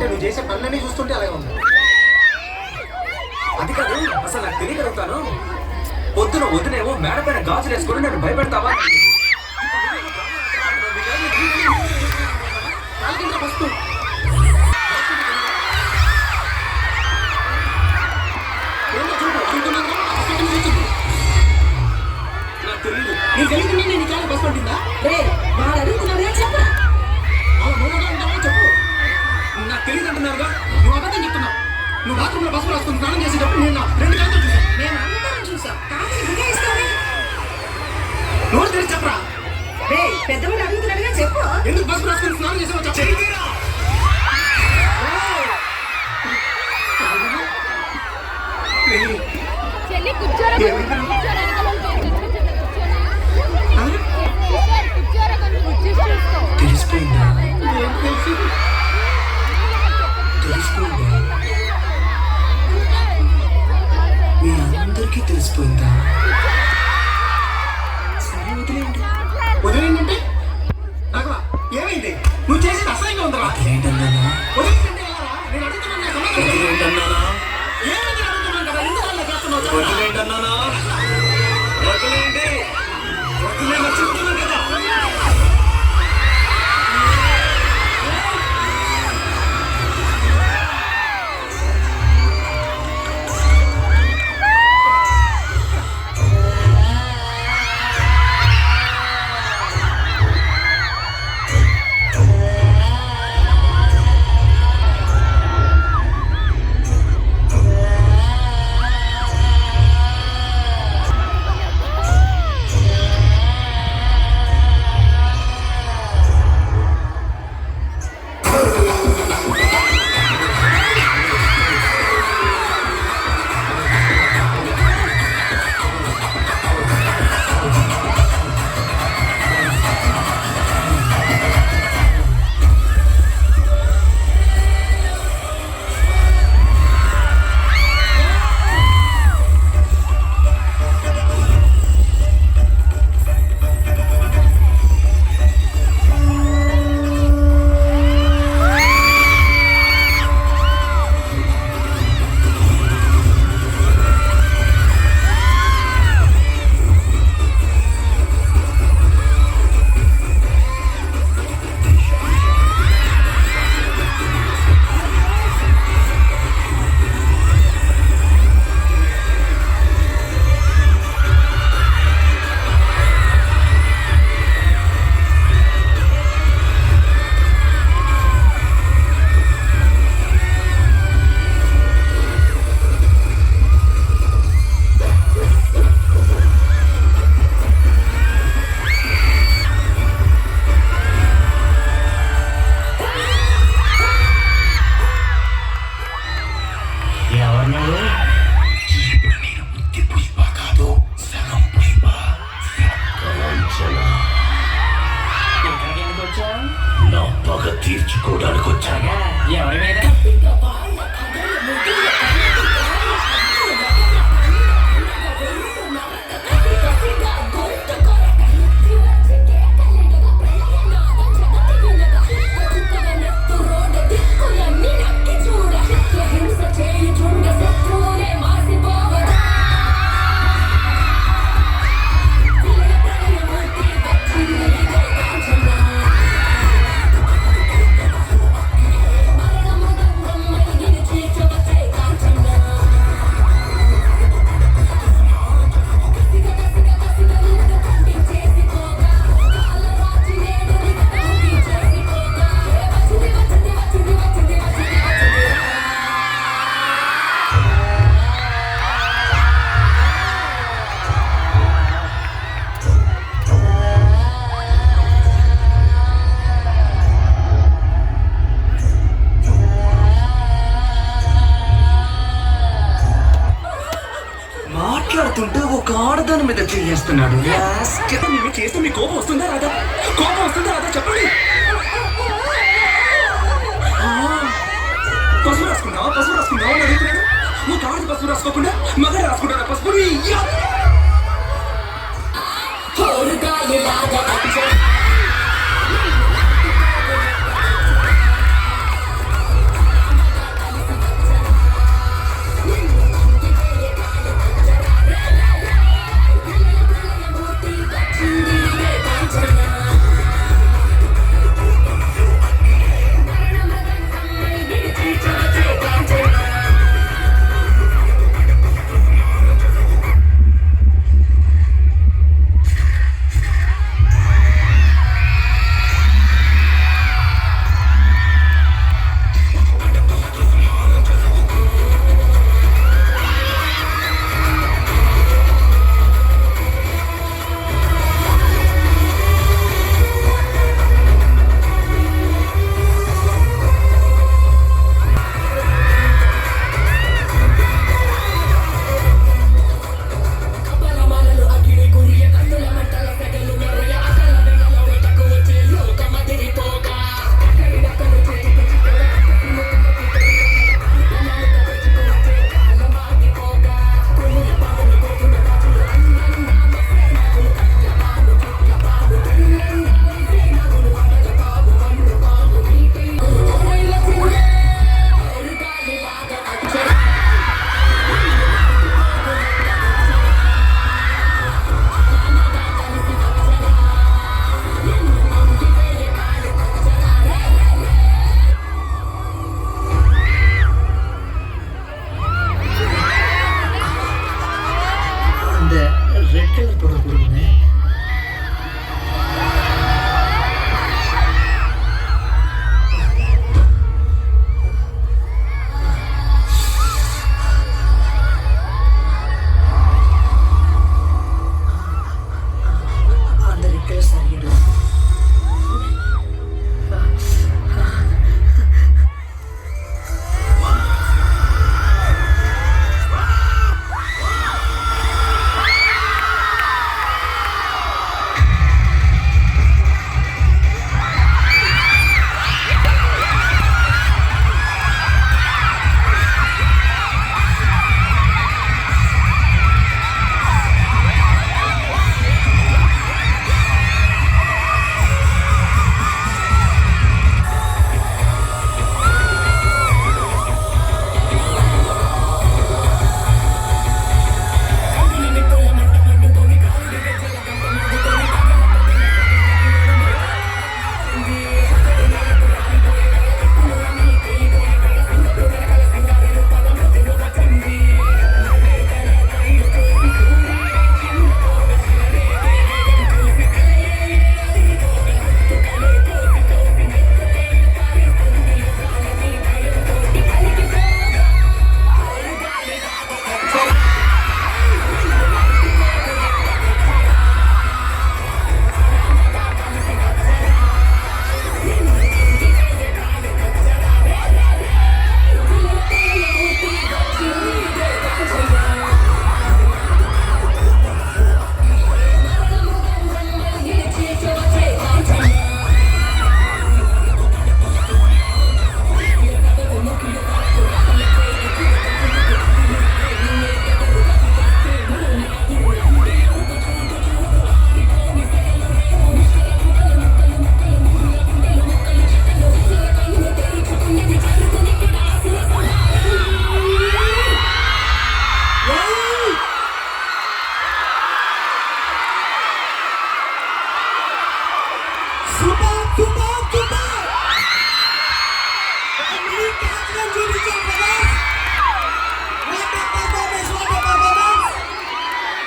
నువ్వు చేసే పనులన్నీ చూస్తుంటే అలాగే ఉంది. అది కాదు, అసలు నాకు తెలియగలుగుతాను. పొద్దున వదిలేమో మేడ పైన గాజులు వేసుకుని నన్ను భయపెడతావా? నాకు తెలియదు. నీకు తెలియదు నీ కాలు బస్ పట్టిందా? వాడు అడుగుతున్నారుగా చెప్పరా? చెప్పు. నాకు తెలియదు అంటున్నారుగా, నువ్వు అబద్ధం చెప్తున్నావు. నువ్వు బాత్రూంలో బస్సు రాసుకుని స్నానం చేసేటప్పుడు నేను 2 గంటలు చూసాను. మేము అందరం చూసాం. కాదు బుగాయిస్తావే. నోరు తెలిసి చెప్పరా. పెద్దవాడు అడుగుతున్నాడుగా చెప్పు. ఎందుకు బస్సు రాసుకుని స్నానం చేసావో చెప్పు. చెల్లి కూర్చోరా తెలిసిపోయిందా? తెలిసిపోయిందా? మీ అందరికీ తెలిసిపోయిందా? సరే వదిలేయండి. వదిలేయండి రాఘవా, ఏమైంది? నువ్వు చేసేది అసహ్యంగా ఉందరా? వదిలేంటన్నానా? వదిలేయండి వెళ్ళారా? నేను అడుగుతున్నాను సమాధానం చెప్పు. వదిలేంటన్నానా? ఏమైంది అడుగుతున్నాను కదా, ఎందుకు అలా చేస్తున్నావు చెప్పు. వదిలేంటన్నానా? వదిలేండి. వదిలేండి చెప్తున్నాను కదా. తీర్చుకోవడానికి వచ్చాగా. ఎవరి మీద? మాట్లాడుతుంటే ఒక ఆడదాని మీద చేస్తున్నాడు. నేను చేస్తే మీ కోపం వస్తుందా రాదా? కోపం వస్తుందా రాదా చెప్పండి. పసుపు రాసుకున్నావు అని అడుగుతున్నాడు. నువ్వు కాదు పసుపు రాసుకోకుండా